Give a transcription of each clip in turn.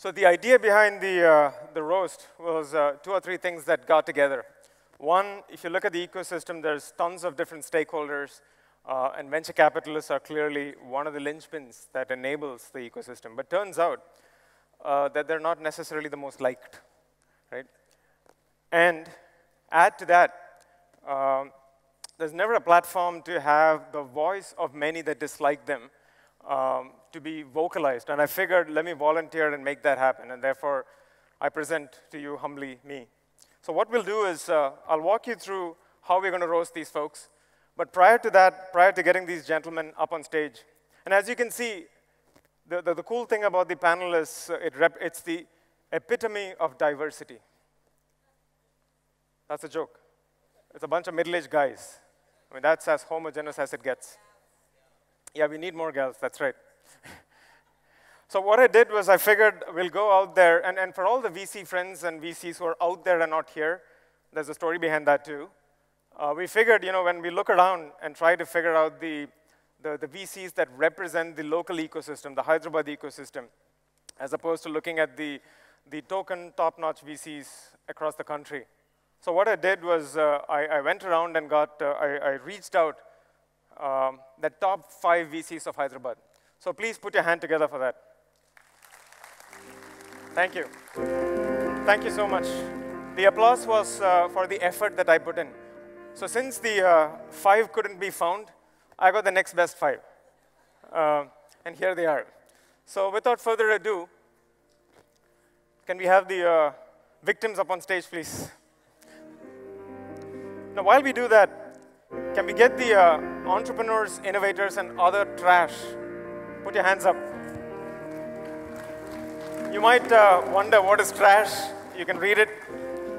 So the idea behind the roast was two or three things that got together. One, if you look at the ecosystem, there's tons of different stakeholders, and venture capitalists are clearly one of the linchpins that enables the ecosystem. But turns out that they're not necessarily the most liked, right? And add to that, there's never a platform to have the voice of many that dislike them to be vocalized. And I figured, let me volunteer and make that happen. And therefore, I present to you humbly me. So what we'll do is I'll walk you through how we're going to roast these folks. But prior to that, prior to getting these gentlemen up on stage, and as you can see, the cool thing about the panelists, it's the epitome of diversity. That's a joke. It's a bunch of middle-aged guys. I mean, that's as homogeneous as it gets. Yeah, we need more girls, that's right. So what I did was I figured we'll go out there, and for all the VC friends and VCs who are out there and not here, there's a story behind that too. We figured, when we look around and try to figure out the VCs that represent the local ecosystem, the Hyderabad ecosystem, as opposed to looking at the token top-notch VCs across the country. So what I did was I went around and I reached out the top 5 VCs of Hyderabad. So please put your hand together for that. Thank you. Thank you so much. The applause was for the effort that I put in. So since the 5 couldn't be found, I got the next best 5. And here they are. So without further ado, can we have the victims up on stage, please? Now, while we do that, can we get the entrepreneurs, innovators, and other trash? Put your hands up. You might wonder what is trash. You can read it.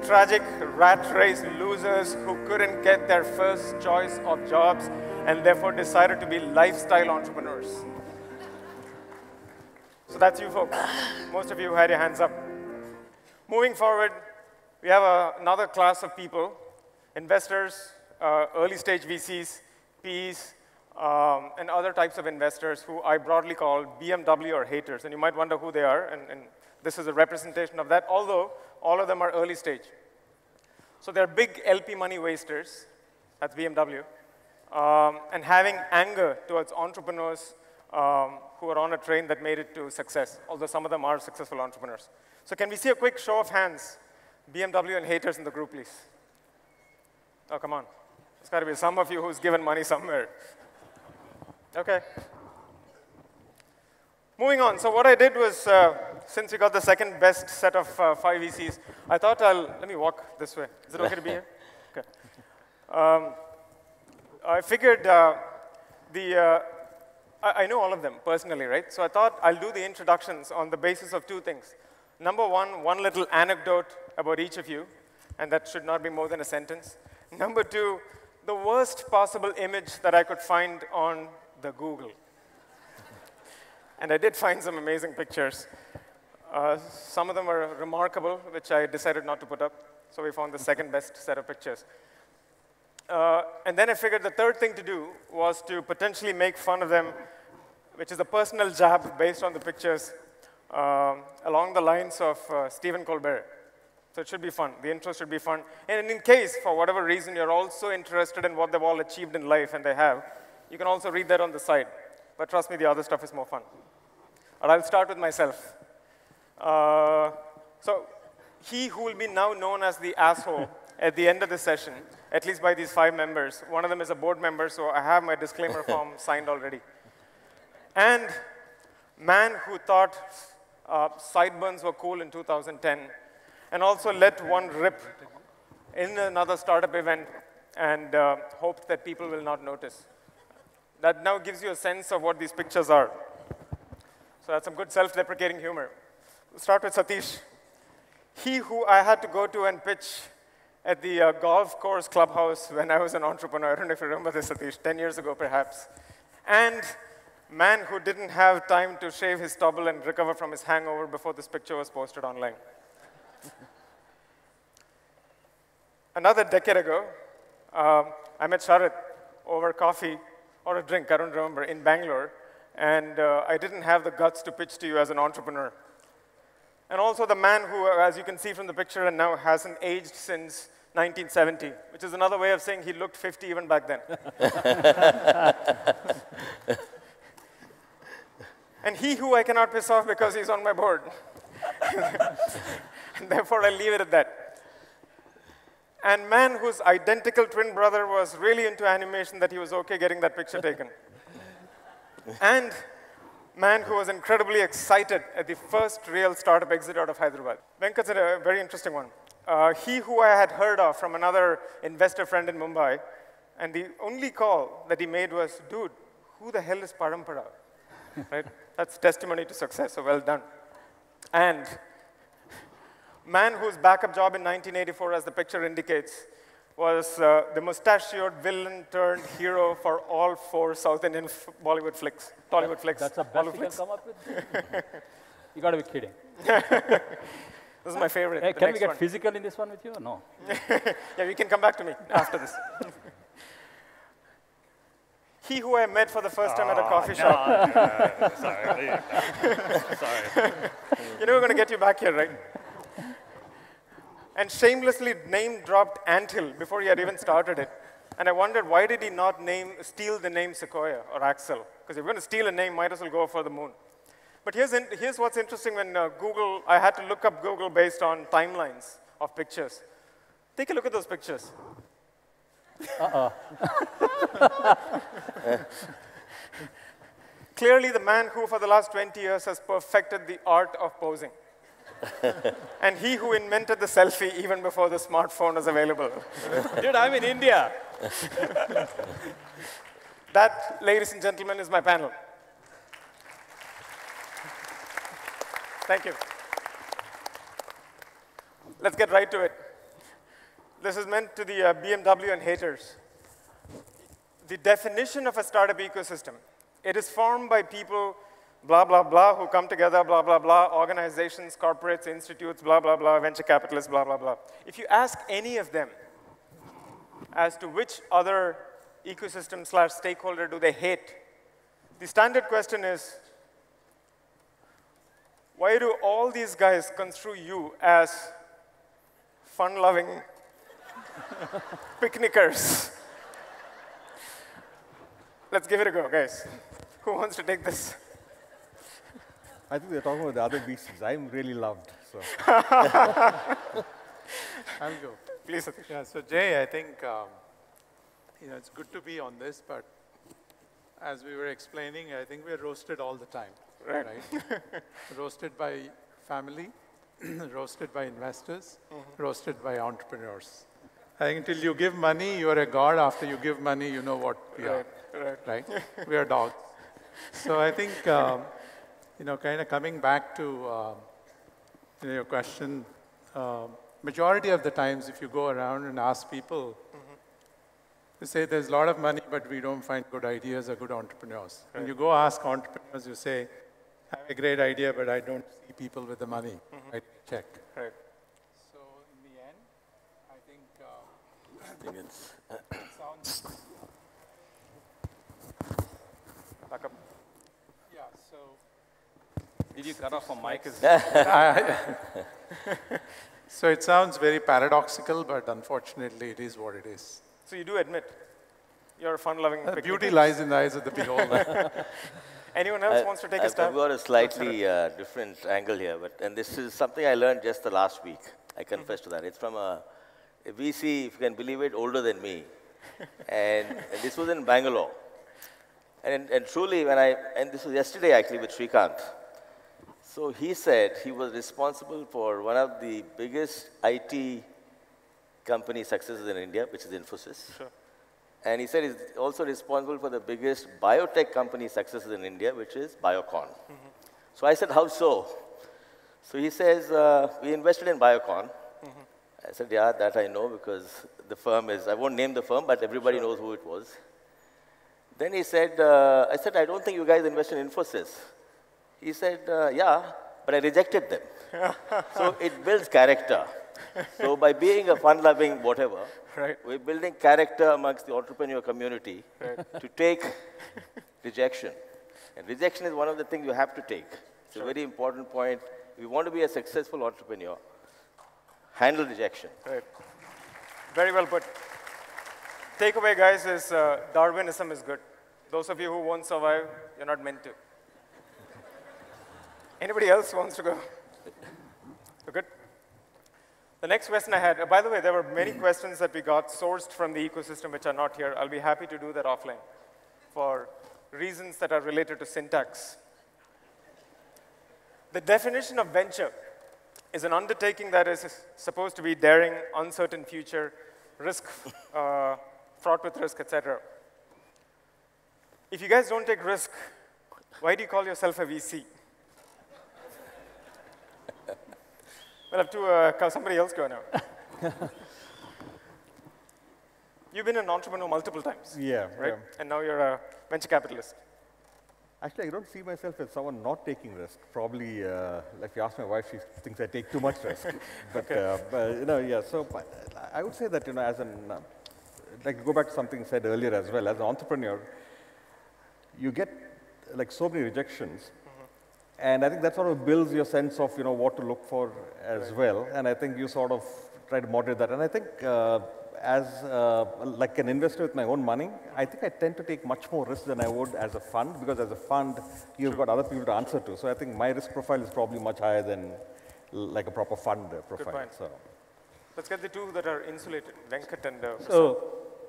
Tragic rat race losers who couldn't get their first choice of jobs and therefore decided to be lifestyle entrepreneurs. So that's you folks. Most of you had your hands up. Moving forward, we have another class of people, investors, early stage VCs, PEs, and other types of investors who I broadly call BMW or haters. And you might wonder who they are, and this is a representation of that, although all of them are early stage. So they're big LP money wasters, that's BMW, and having anger towards entrepreneurs who are on a train that made it to success, although some of them are successful entrepreneurs. So can we see a quick show of hands, BMW and haters in the group, please? Oh, come on. There's got to be some of you who's given money somewhere. OK. Moving on. So what I did was, since we got the second best set of 5 VCs, I thought let me walk this way. Is it OK to be here? OK. I figured I know all of them personally, right? So I thought I'll do the introductions on the basis of 2 things. Number one little anecdote about each of you, and that should not be more than a sentence. Number 2, the worst possible image that I could find on the Google. And I did find some amazing pictures. Some of them were remarkable, which I decided not to put up. So we found the second best set of pictures. And then I figured the third thing to do was to potentially make fun of them, which is a personal jab based on the pictures along the lines of Stephen Colbert. So it should be fun. The intro should be fun. And in case, for whatever reason, you're also interested in what they've all achieved in life, and they have, you can also read that on the side. But trust me, the other stuff is more fun. And I'll start with myself. So he who will be now known as the asshole at the end of the session, at least by these 5 members, one of them is a board member, so I have my disclaimer form signed already. And man who thought sideburns were cool in 2010, and also let one rip in another startup event and hoped that people will not notice. That now gives you a sense of what these pictures are. So that's some good self-deprecating humor. We'll start with Satish. He who I had to go to and pitch at the golf course clubhouse when I was an entrepreneur. I don't know if you remember this, Satish, 10 years ago perhaps. And man who didn't have time to shave his stubble and recover from his hangover before this picture was posted online. Another decade ago, I met Sharat over coffee or a drink, I don't remember, in Bangalore. And I didn't have the guts to pitch to you as an entrepreneur. And also the man who, as you can see from the picture, and now hasn't aged since 1970, which is another way of saying he looked 50 even back then. And he who I cannot piss off because he's on my board. And therefore, I'll leave it at that. And man whose identical twin brother was really into animation that he was okay getting that picture taken. And man who was incredibly excited at the first real startup exit out of Hyderabad. Venkat's a very interesting one. He who I had heard of from another investor friend in Mumbai, and the only call that he made was, dude, who the hell is Parampara? Right? That's testimony to success, so well done. And man whose backup job in 1984, as the picture indicates, was the mustachioed villain turned hero for all 4 South Indian Bollywood flicks, Tollywood flicks. That's the best you can come up with? You got to be kidding. This is my favorite. Hey, can we get physical in this one with you or no? Yeah, you can come back to me after this. He who I met for the first time at a coffee shop. No, sorry. Sorry. You know we're going to get you back here, right? And shamelessly name-dropped Anthill before he had even started it. And I wondered, why did he not steal the name Sequoia or Axel? Because if you're going to steal a name, might as well go for the moon. But here's what's interesting when Google, I had to look up Google based on timelines of pictures. Take a look at those pictures. Clearly, the man who for the last 20 years has perfected the art of posing. And he who invented the selfie even before the smartphone was available. Dude, I'm in India. That, ladies and gentlemen, is my panel. Thank you. Let's get right to it. This is meant to the BMW and haters. The definition of a startup ecosystem. It is formed by people, blah, blah, blah, who come together, blah, blah, blah, organizations, corporates, institutes, blah, blah, blah, venture capitalists, blah, blah, blah. If you ask any of them as to which other ecosystem/stakeholder do they hate, the standard question is, why do all these guys construe you as fun-loving picnickers? Let's give it a go, guys. Who wants to take this? I think they're talking about the other beasts. I'm really loved. So. I'll go. Please, Satish. Yeah, so Jay, I think it's good to be on this, but as we were explaining, I think we're roasted all the time. Right. Roasted by family, roasted by investors, roasted by entrepreneurs. I think until you give money, you are a god. After you give money, you know what we are. Right? We are dogs. So I think, kind of coming back to your question, majority of the times if you go around and ask people, they say there's a lot of money, but we don't find good ideas or good entrepreneurs. Right. When you go ask entrepreneurs, you say, I have a great idea, but I don't see people with the money. I check. Right. So in the end, I think it sounds... Back up. Yeah, so... Did you cut off my mic? So it sounds very paradoxical, but unfortunately, it is what it is. So you do admit you're a fun-loving picnicker. Beauty lies in the eyes of the beholder. Anyone else wants to take a stab? I've got a slightly different angle here, and this is something I learned just the last week. I confess to that. It's from a VC, if you can believe it, older than me. and this was in Bangalore. And truly, and this was yesterday actually with Srikanth. So he said he was responsible for one of the biggest IT company successes in India, which is Infosys. Sure. And he said he's also responsible for the biggest biotech company successes in India, which is Biocon. So I said, how so? So he says, we invested in Biocon. I said, yeah, that I know because the firm is, I won't name the firm, but everybody knows who it was. Then he said, I said, I don't think you guys invested in Infosys. He said, yeah, but I rejected them. So it builds character. So by being a fun-loving whatever, we're building character amongst the entrepreneur community to take rejection. And rejection is one of the things you have to take. It's a very important point. if you want to be a successful entrepreneur, handle rejection. Right. Very well put. Takeaway, guys, is Darwinism is good. Those of you who won't survive, you're not meant to. Anybody else wants to go? We're good? The next question I had, by the way, there were many questions that we got sourced from the ecosystem which are not here. I'll be happy to do that offline for reasons that are related to syntax. The definition of venture is an undertaking that is supposed to be daring, uncertain future, risk, fraught with risk, etc. If you guys don't take risk, why do you call yourself a VC? We'll have to somebody else go now. You've been an entrepreneur multiple times. Yeah. Right? Yeah. And now you're a venture capitalist. Actually, I don't see myself as someone not taking risk. Probably, like you asked my wife, she thinks I take too much risk. But, yeah, so I would say that, as an, like go back to something said earlier as well, as an entrepreneur, you get like so many rejections. And I think that sort of builds your sense of, what to look for as well. And I think you sort of try to moderate that. And I think as like an investor with my own money, I think I tend to take much more risk than I would as a fund, because as a fund, you've got other people to answer to. So I think my risk profile is probably much higher than like a proper fund profile. Good point. So Let's get the two that are insulated, Venkat and So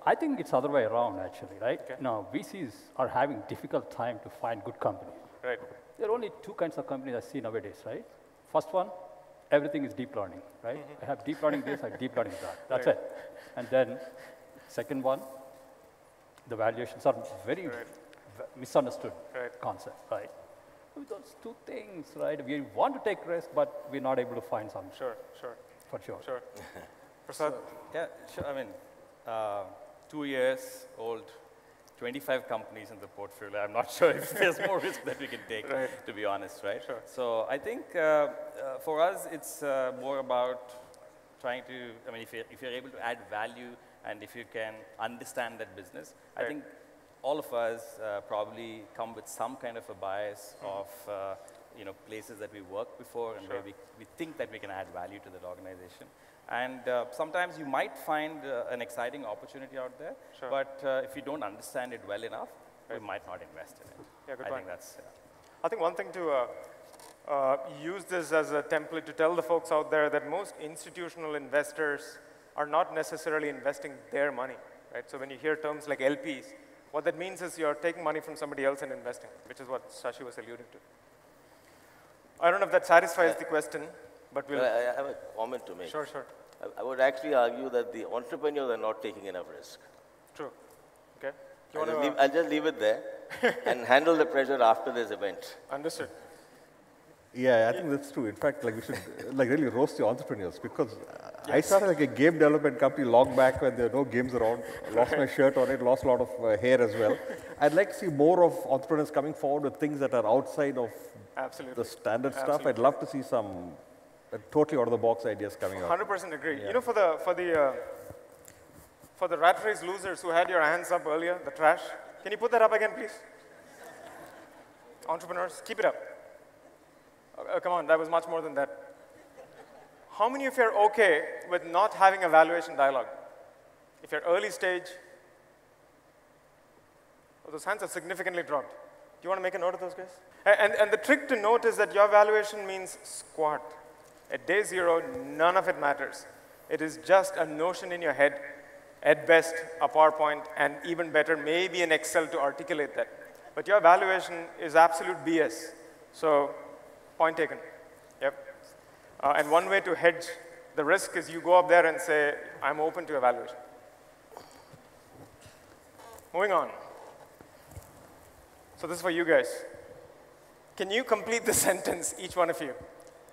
I think it's other way around, actually, right? Okay. Now, VCs are having difficult time to find good companies. Right. There are only two kinds of companies I see nowadays, right? First one, everything is deep learning, right? I have deep learning this, I have deep learning that. That's it. And then second one, the valuations are very misunderstood concept, right? With those two things, right? We want to take risk, but we're not able to find something. Sure. For sure. Sure. Prasad? Yeah, sure. I mean, 2 years old, 25 companies in the portfolio. I'm not sure if there's more risk that we can take, to be honest, right? Sure. So I think for us, it's more about trying to, I mean, if you're able to add value and if you can understand that business, I think all of us probably come with some kind of a bias of, places that we worked before and where we think that we can add value to that organization. And sometimes you might find an exciting opportunity out there, but if you don't understand it well enough, we might not invest in it. Yeah, good I point. think that's. I think one thing to use this as a template to tell the folks out there that most institutional investors are not necessarily investing their money, right? So when you hear terms like LPs, what that means is you're taking money from somebody else and investing, which is what Shashi was alluding to. I don't know if that satisfies the question, but we'll... I have a comment to make. Sure. I would actually argue that the entrepreneurs are not taking enough risk. True. Okay. I'll just leave it there and handle the pressure after this event. Understood. yeah, I think that's true. In fact, like we should like really roast the entrepreneurs, because I started like a game development company long back when there were no games around. Lost my shirt on it, lost a lot of hair as well. I'd like to see more of entrepreneurs coming forward with things that are outside of the standard stuff. I'd love to see some totally out-of-the-box ideas coming up. 100% agree. Yeah. For the rat race losers who had your hands up earlier, the trash, can you put that up again, please? Entrepreneurs, keep it up. Come on, that was much more than that. How many of you are okay with not having a valuation dialogue? If you're early stage, those hands have significantly dropped. Do you want to make a note of those guys? And the trick to note is that your valuation means squat. At day zero, none of it matters. It is just a notion in your head, at best a PowerPoint, and even better, maybe an Excel to articulate that. But your valuation is absolute BS. So, point taken. Yep. And one way to hedge the risk is you go up there and say, I'm open to evaluation. Moving on. So this is for you guys. Can you complete the sentence, each one of you?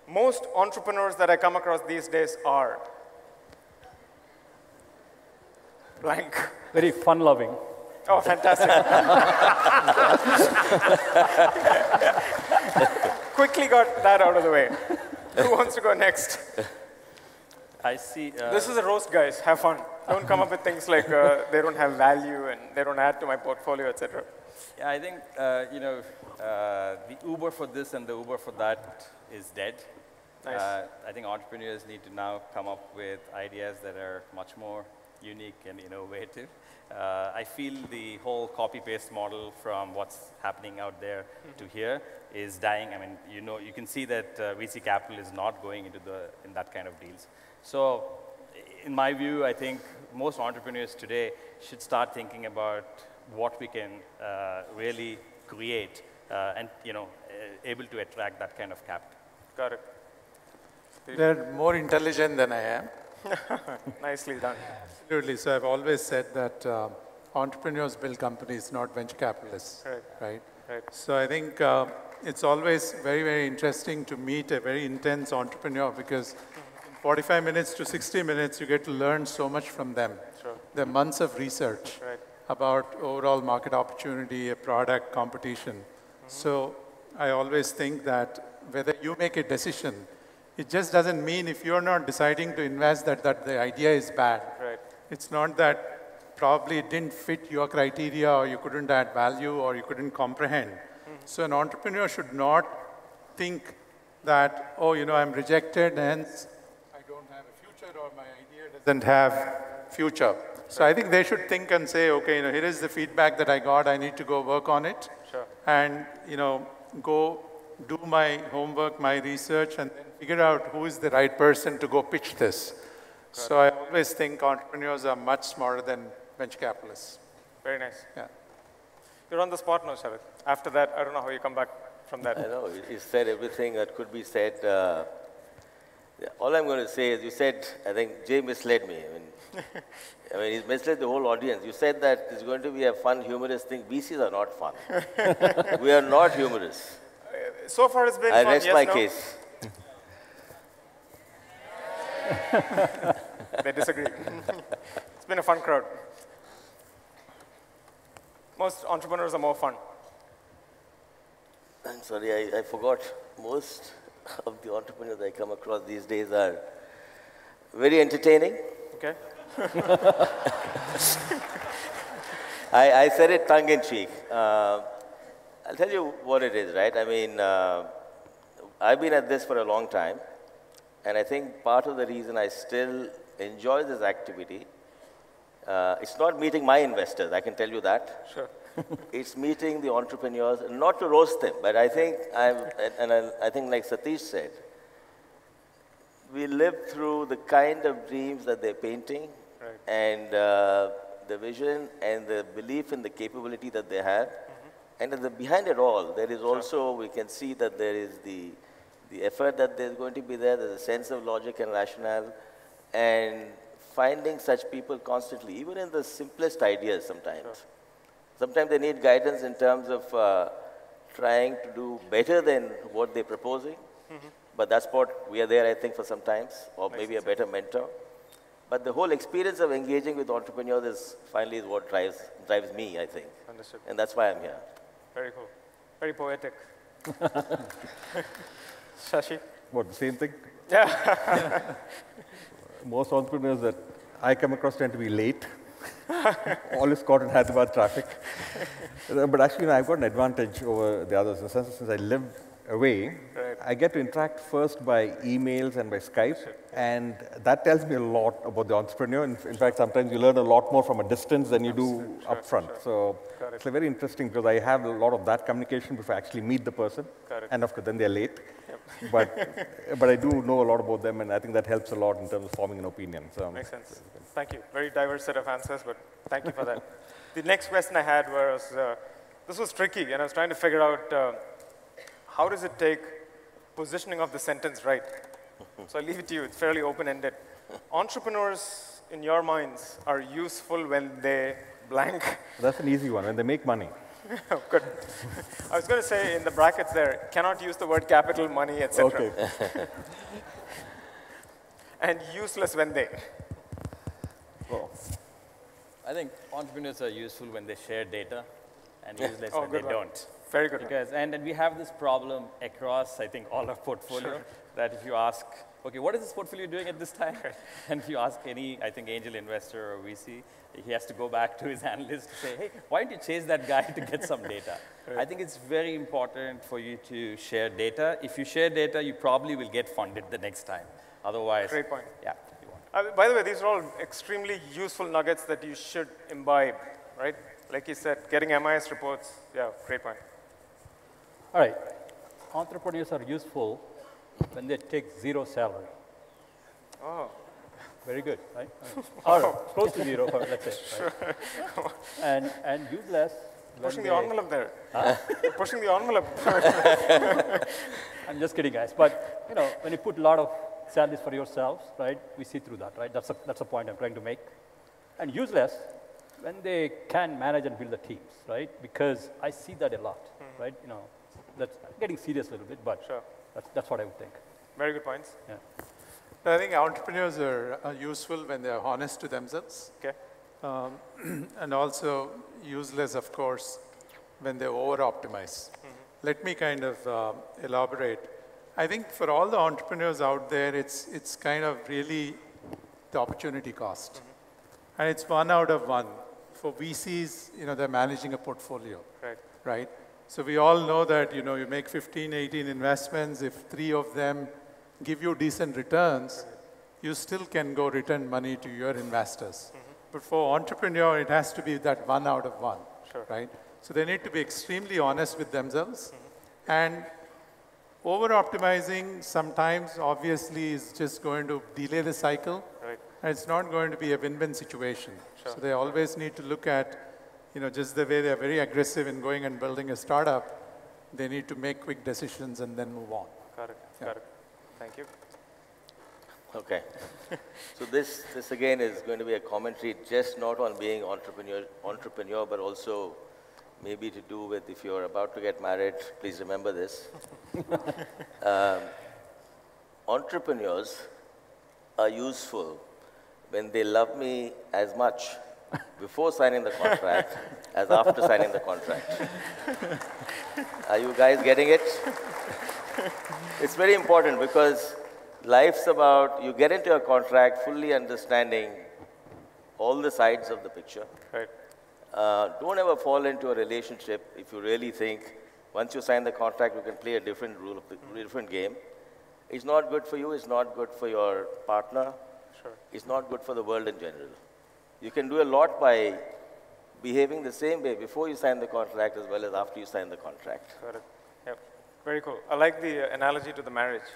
Most entrepreneurs that I come across these days are blank. Very fun-loving. Oh, fantastic. Quickly got that out of the way. Who wants to go next? I see. This is a roast, guys. Have fun. Don't come up with things like they don't have value and they don't add to my portfolio, etc. Yeah, I think, the Uber for this and the Uber for that is dead. Nice. I think entrepreneurs need to now come up with ideas that are much more unique and innovative. I feel the whole copy-paste model from what's happening out there to here is dying. I mean, you can see that VC capital is not going into in that kind of deals. So, in my view, I think most entrepreneurs today should start thinking about what we can really create and able to attract that kind of capital. Got it. They're more intelligent than I am. Nicely done. Absolutely. So I've always said that entrepreneurs build companies, not venture capitalists. Right. Right. So I think it's always very, very interesting to meet a very intense entrepreneur because in 45 minutes to 60 minutes, you get to learn so much from them. Sure. There are months of research about overall market opportunity, a product, competition. So I always think that whether you make a decision, it just doesn't mean if you're not deciding to invest that the idea is bad. Right. It's not that probably it didn't fit your criteria or you couldn't add value or you couldn't comprehend. So an entrepreneur should not think that, oh, I'm rejected, hence I don't have a future or my idea doesn't have future. So I think they should think and say, okay, here is the feedback that I got, I need to go work on it. Sure. And, go do my homework, my research, and then figure out who is the right person to go pitch this. So I always think entrepreneurs are much smarter than venture capitalists. Very nice. Yeah. You're on the spot now, Sharad. After that, I don't know how you come back from that. I know, you said everything that could be said. All I'm going to say is, you said, I think Jay misled me. I mean, he's misled the whole audience. You said that it's going to be a fun, humorous thing. VCs are not fun. We are not humorous. So far, it's been I fun. rest Yes, my no? case. They disagree. It's been a fun crowd. Most entrepreneurs are more fun. I'm sorry, I forgot. Most of the entrepreneurs I come across these days are very entertaining. Okay. I said it tongue-in-cheek. I'll tell you what it is, right? I mean, I've been at this for a long time, and I think part of the reason I still enjoy this activity, it's not meeting my investors, I can tell you that. Sure. It's meeting the entrepreneurs, not to roast them, but I think, I think like Satish said, we live through the kind of dreams that they're painting, and the vision and the belief in the capability that they have. And behind it all, there is also, we can see that there is the effort that there's going to be there, there's a sense of logic and rationale, and finding such people constantly, even in the simplest ideas sometimes. Sometimes they need guidance in terms of trying to do better than what they're proposing. But that's what we are there, I think, for sometimes, or maybe a better mentor. But the whole experience of engaging with entrepreneurs is finally what drives me, I think. Understood. And that's why I'm here. Very cool. Very poetic. Shashi? What, the same thing? Yeah. Most entrepreneurs that I come across tend to be late. Always caught in Hyderabad traffic. But actually, I've got an advantage over the others. In the sense that since I live away, I get to interact first by emails and by Skype, and that tells me a lot about the entrepreneur. In fact, sometimes you learn a lot more from a distance than you do up front. So it's very interesting because I have a lot of that communication before I actually meet the person. And of course, then they're late. But I do know a lot about them, and I think that helps a lot in terms of forming an opinion. So makes sense. Thank you. Very diverse set of answers, but thank you for that. The next question I had was, this was tricky, and I was trying to figure out how does it take positioning of the sentence right? So I'll leave it to you. It's fairly open-ended. Entrepreneurs, in your minds, are useful when they blank. That's an easy one, when they make money. Oh, good. I was going to say in the brackets there, cannot use the word capital, money, etc. Okay. And useless when they. Well, I think entrepreneurs are useful when they share data and useless when they don't. Very good. Because, and we have this problem across, I think, all our portfolio, that if you ask okay, what is this portfolio doing at this time? And if you ask any, I think, angel investor or VC, he has to go back to his analyst to say, hey, why don't you chase that guy to get some data? Right. I think it's very important for you to share data. If you share data, you probably will get funded the next time. Otherwise, great point. Yeah. By the way, these are all extremely useful nuggets that you should imbibe, right? Like you said, getting MIS reports, yeah, great point. All right. Entrepreneurs are useful when they take zero salary. Oh. Very good, right? Or close to zero, let's say. Right? And useless. Pushing the envelope there. Huh? Pushing the envelope. I'm just kidding, guys. But you know, when you put a lot of salaries for yourselves, right? We see through that, right? That's a point I'm trying to make. And useless when they can manage and build the teams, right? Because I see that a lot, right? You know, that's getting serious a little bit, but sure. That's what I would think. Very good points. Yeah. I think entrepreneurs are useful when they're honest to themselves. Okay. And also useless, of course, when they over-optimize. Let me kind of elaborate. I think for all the entrepreneurs out there, it's kind of really the opportunity cost. And it's 1 out of 1. For VCs, you know, they're managing a portfolio. Right? So we all know that, you know, you make 15, 18 investments. If 3 of them give you decent returns, you still can go return money to your investors. But for entrepreneur, it has to be that 1 out of 1, right? So they need to be extremely honest with themselves. And over-optimizing sometimes, obviously, is just going to delay the cycle. And it's not going to be a win-win situation. So they always need to look at, you know, just the way they're very aggressive in going and building a startup, they need to make quick decisions and then move on. Got it. Yeah. Got it. Thank you. Okay. So this again is going to be a commentary just not on being entrepreneur, but also maybe to do with if you're about to get married, please remember this. Entrepreneurs are useful when they love me as much before signing the contract as after signing the contract. Are you guys getting it? It's very important because life's about, you get into a contract fully understanding all the sides of the picture. Right. Don't ever fall into a relationship if you really think once you sign the contract, you can play a different rule, different game. It's not good for you, it's not good for your partner, it's not good for the world in general. You can do a lot by behaving the same way before you sign the contract as well as after you sign the contract. Got it. Yep. Very cool. I like the analogy to the marriage.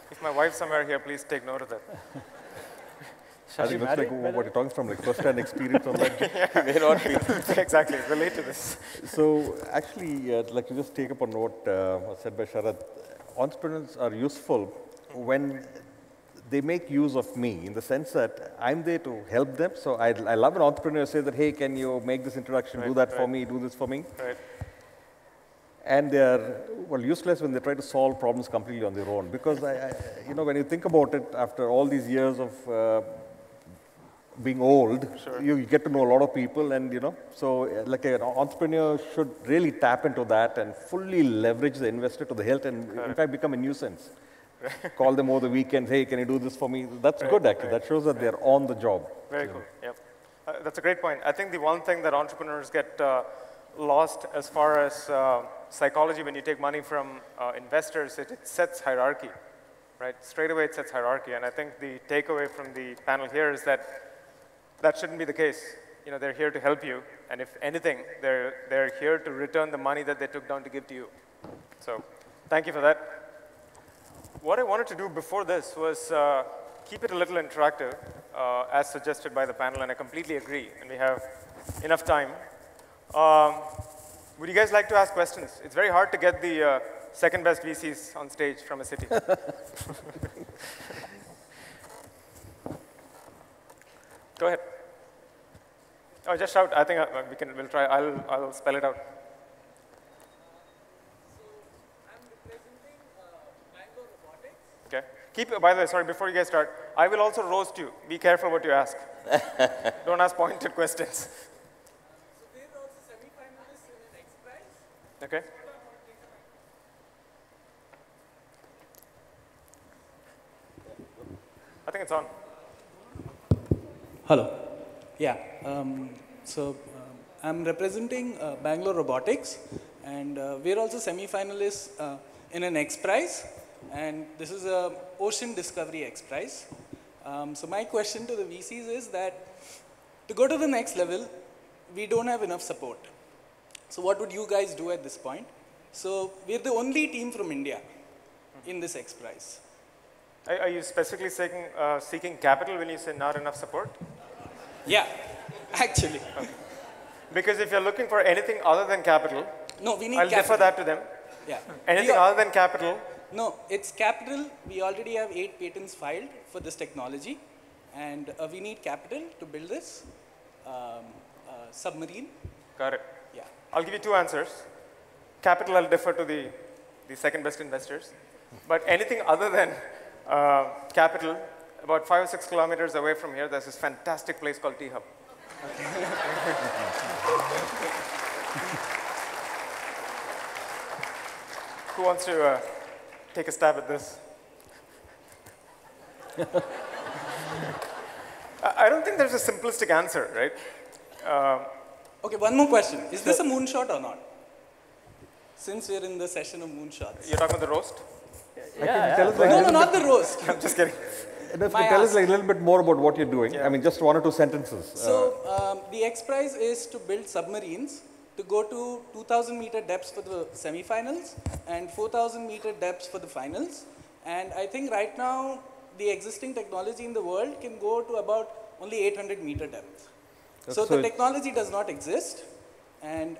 If my wife's somewhere here, please take note of that. I think that's like what you're talking from, like first-hand experience on that. May not be. Exactly. Relate to this. So actually, like to just take up on what was said by Sharad, entrepreneurs are useful when they make use of me in the sense that I'm there to help them. So I love an entrepreneur who says that, hey, can you make this introduction, do that for me, do this for me. Right. And they are, well, useless when they try to solve problems completely on their own. Because, you know, when you think about it, after all these years of being old, you get to know a lot of people and, you know, so like an entrepreneur should really tap into that and fully leverage the investor to the hilt and in fact become a nuisance. Call them over the weekend, hey, can you do this for me? That's good actually, that shows that they're on the job. Very cool, yep. That's a great point. I think the one thing that entrepreneurs get lost as far as psychology when you take money from investors, it sets hierarchy, right? Straight away it sets hierarchy, and I think the takeaway from the panel here is that that shouldn't be the case. You know, they're here to help you, and if anything, they're here to return the money that they took down to give to you. So, thank you for that. What I wanted to do before this was keep it a little interactive, as suggested by the panel, and I completely agree, and we have enough time. Would you guys like to ask questions? It's very hard to get the second best VCs on stage from a city. Go ahead. Oh, just shout. I think we'll try. I'll spell it out. Okay. By the way, sorry, before you guys start, I will also roast you. Be careful what you ask. Don't ask pointed questions. So there are also semi-finalists in the next prize. Okay. I think it's on. Hello. Yeah. I'm representing Bangalore Robotics, and we're also semi-finalists in an X Prize, and this is a Ocean Discovery X Prize. So my question to the VCs is that to go to the next level, we don't have enough support. So what would you guys do at this point? So we're the only team from India in this X Prize. Are you specifically seeking capital when you say not enough support? Yeah, actually. Okay. Because if you're looking for anything other than capital, No, we need I'll capital. defer that to them. Yeah. Anything other than capital, No, it's capital. We already have 8 patents filed for this technology, and we need capital to build this submarine. got it. Yeah. I'll give you 2 answers. Capital, I'll defer to the second best investors. But anything other than capital, about 5 or 6 kilometers away from here, there's this fantastic place called T-Hub. Who wants to take a stab at this? I don't think there's a simplistic answer, right? Okay, one more question. Is this a moonshot or not? Since we're in the session of moonshots. You're talking about the roast? Tell us like No, not the roast. I'm just kidding. tell us like a little bit more about what you're doing. Yeah. I mean, just 1 or 2 sentences. So the X Prize is to build submarines to go to 2,000 meter depths for the semifinals and 4,000 meter depths for the finals. And I think right now, the existing technology in the world can go to about only 800 meter depth. So the technology does not exist. And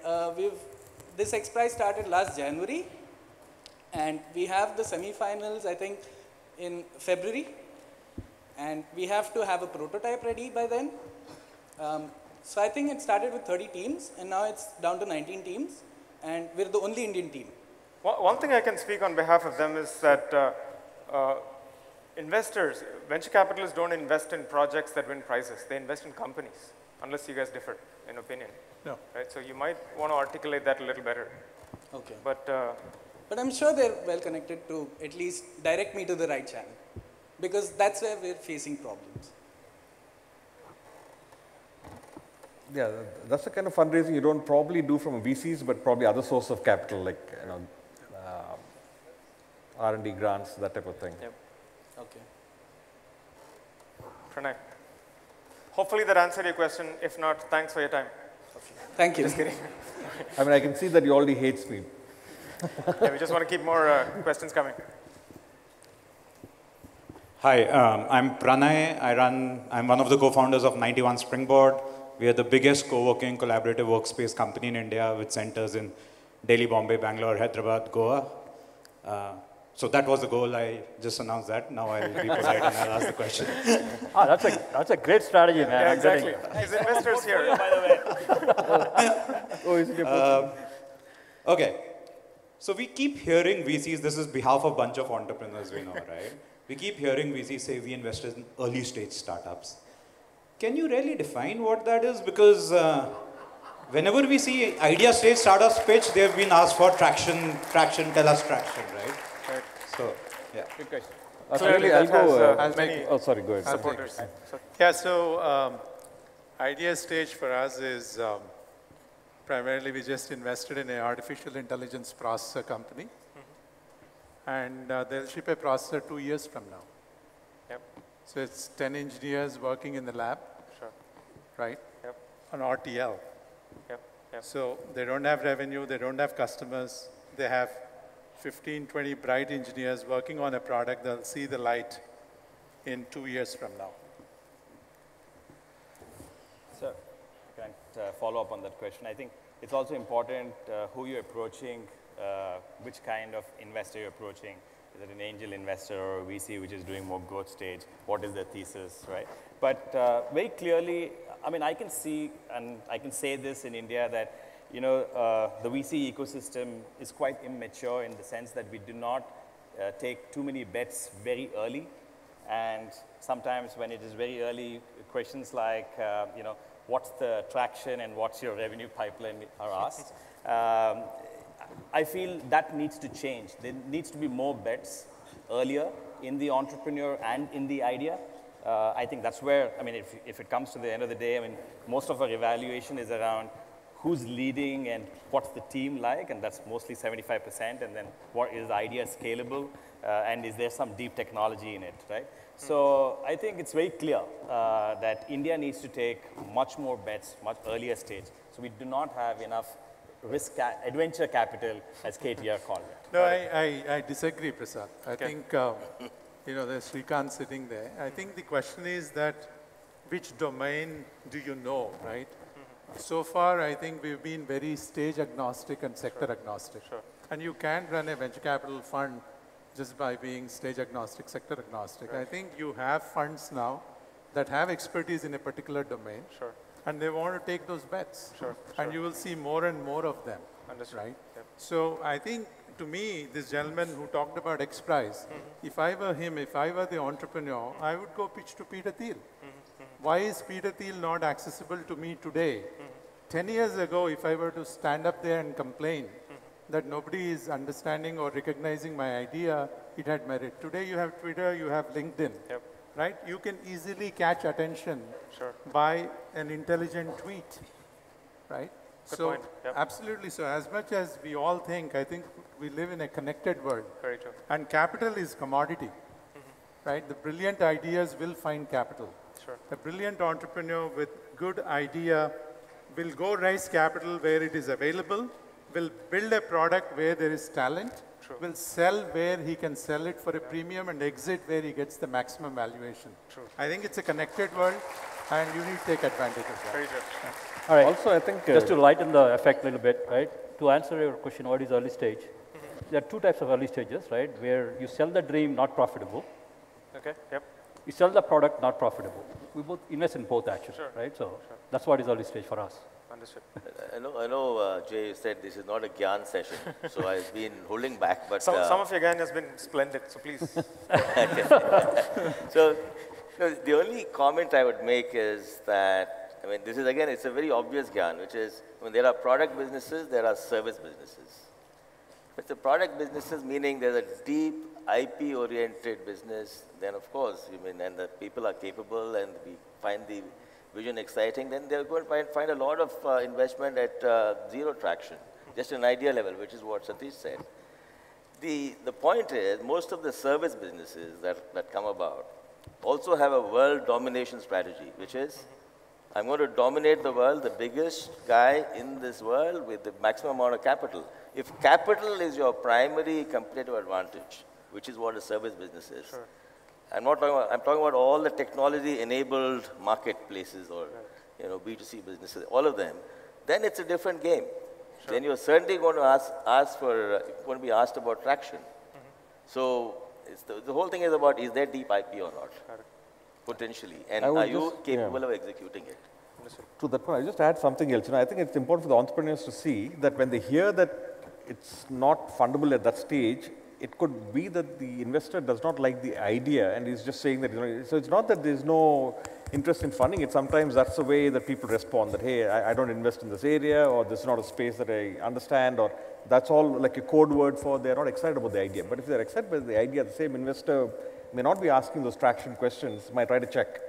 this X Prize started last January. And we have the semifinals, I think, in February. And we have to have a prototype ready by then. So I think it started with 30 teams, and now it's down to 19 teams, and we're the only Indian team. One thing I can speak on behalf of them is that investors, venture capitalists don't invest in projects that win prizes. They invest in companies, unless you guys differ in opinion. No. Right? So you might want to articulate that a little better. Okay. But I'm sure they're well connected to at least direct me to the right channel, because that's where we're facing problems. Yeah, that's the kind of fundraising you don't probably do from VCs, but probably other source of capital, like R&D grants, that type of thing. Yep. Okay. Pranay, hopefully that answered your question. If not, thanks for your time. Okay. Thank you. Just kidding. I mean, I can see that you already hates me. Yeah, we just want to keep more questions coming. Hi, I'm Pranay. I'm one of the co-founders of 91 Springboard. We are the biggest co-working collaborative workspace company in India with centers in Delhi, Bombay, Bangalore, Hyderabad, Goa. So that was the goal. I just announced that. Now I'll be polite and I'll ask the question. That's a great strategy, man. Yeah, exactly. His investors here. By the way. Okay. So we keep hearing VCs, this is behalf of a bunch of entrepreneurs we know, right? We keep hearing VCs say we invested in early stage startups. Can you really define what that is? Because whenever we see idea stage startups pitch, they've been asked for traction, tell us traction, right? Right. So, yeah. Good question. Clearly, that I'll has go. many Sorry, go ahead. supporters. Yeah, so idea stage for us is primarily we just invested in an artificial intelligence processor company. And they'll ship a processor 2 years from now. Yep. So it's 10 engineers working in the lab, Sure. right? Yep. On RTL. Yep. Yep. So they don't have revenue, they don't have customers. They have 15, 20 bright engineers working on a product that'll see the light in 2 years from now. So, can I follow up on that question? I think it's also important who you're approaching, which kind of investor you're approaching. Is it an angel investor or a VC which is doing more growth stage? What is their thesis, right? But very clearly, I mean, I can see, and I can say this in India, that the VC ecosystem is quite immature in the sense that we do not take too many bets very early. And sometimes when it is very early, questions like, what's the traction and what's your revenue pipeline are asked. I feel that needs to change. There needs to be more bets earlier in the entrepreneur and in the idea. I think that's where, I mean, if it comes to the end of the day, I mean, most of our evaluation is around who's leading and what's the team like, and that's mostly 75%, and then what is the idea scalable, and is there some deep technology in it, right? So I think it's very clear that India needs to take much more bets, much earlier stage. So we do not have enough adventure capital, as KTR called it. No, I disagree, Prasad. I think, you know, there's Srikanth sitting there. I think the question is that which domain do you know, right? So far, I think we've been very stage agnostic and sector agnostic. And you can't run a venture capital fund just by being stage agnostic, sector agnostic. I think you have funds now that have expertise in a particular domain. And they want to take those bets. And you will see more and more of them. Right? So I think, to me, this gentleman who talked about X Prize, if I were him, if I were the entrepreneur, I would go pitch to Peter Thiel. Why is Peter Thiel not accessible to me today? 10 years ago, if I were to stand up there and complain that nobody is understanding or recognizing my idea, it had merit. Today you have Twitter, you have LinkedIn, right? You can easily catch attention by an intelligent tweet, right? Good point. Absolutely. So as much as we all think, I think we live in a connected world. Very true. And capital is commodity, right? The brilliant ideas will find capital. A brilliant entrepreneur with good idea will go raise capital where it is available, will build a product where there is talent, will sell where he can sell it for a premium and exit where he gets the maximum valuation. I think it's a connected world and you need to take advantage of that. Very true. All right. Also, I think just to lighten the effect a little bit, right? To answer your question, what is early stage? There are two types of early stages, right? Where you sell the dream, not profitable. Okay. Yep. You sell the product, not profitable. We both invest in both, actually, right? So that's what is early stage for us. Understood. I know Jay said this is not a Gyan session, so I've been holding back. But some of your Gyan has been splendid, so please. So the only comment I would make is that, I mean, this is again, it's a very obvious Gyan, which is when there are product businesses, there are service businesses. If it's a product businesses, meaning there's a deep IP-oriented business, then of course, I mean, and the people are capable and we find the vision exciting, then they're going to find a lot of investment at zero traction, just an idea level, which is what Satish said. The point is, most of the service businesses that come about also have a world domination strategy, which is, I'm going to dominate the world, the biggest guy in this world with the maximum amount of capital. If capital is your primary competitive advantage, which is what a service business is, I'm talking about all the technology-enabled marketplaces or B2C businesses, all of them, then it's a different game. Then you're certainly going to going to be asked about traction. So the whole thing is about, is there deep IP or not? Potentially. And are you capable of executing it? To that point, I'll just add something else. I think it's important for the entrepreneurs to see that when they hear that it's not fundable at that stage, it could be that the investor does not like the idea and is just saying that, so it's not that there's no interest in funding it. Sometimes that's the way that people respond, that, hey, I don't invest in this area, or this is not a space that I understand, or that's all like a code word for they're not excited about the idea. But if they're excited about the idea, the same investor may not be asking those traction questions, might write a check.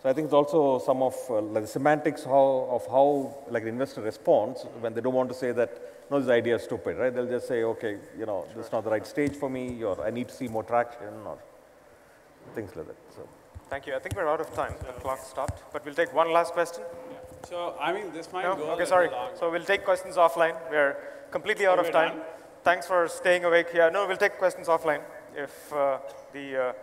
So I think it's also some of like the semantics of how like the investor responds when they don't want to say that, no, this idea is stupid, right? They'll just say, okay, this is not the right stage for me, or I need to see more traction, or things like that. So. Thank you. I think we're out of time. The clock stopped, but we'll take one last question. So, I mean, this might go okay, sorry. So we'll take questions offline. We're completely out of time. Thanks for staying awake here. No, we'll take questions offline if the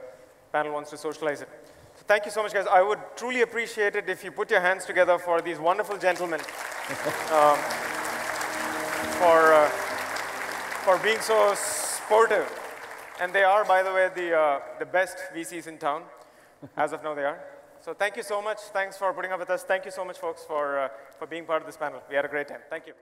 panel wants to socialize it. So thank you so much, guys. I would truly appreciate it if you put your hands together for these wonderful gentlemen for being so sportive. And they are, by the way, the best VCs in town. As of now, they are. So thank you so much. Thanks for putting up with us. Thank you so much, folks, for being part of this panel. We had a great time. Thank you.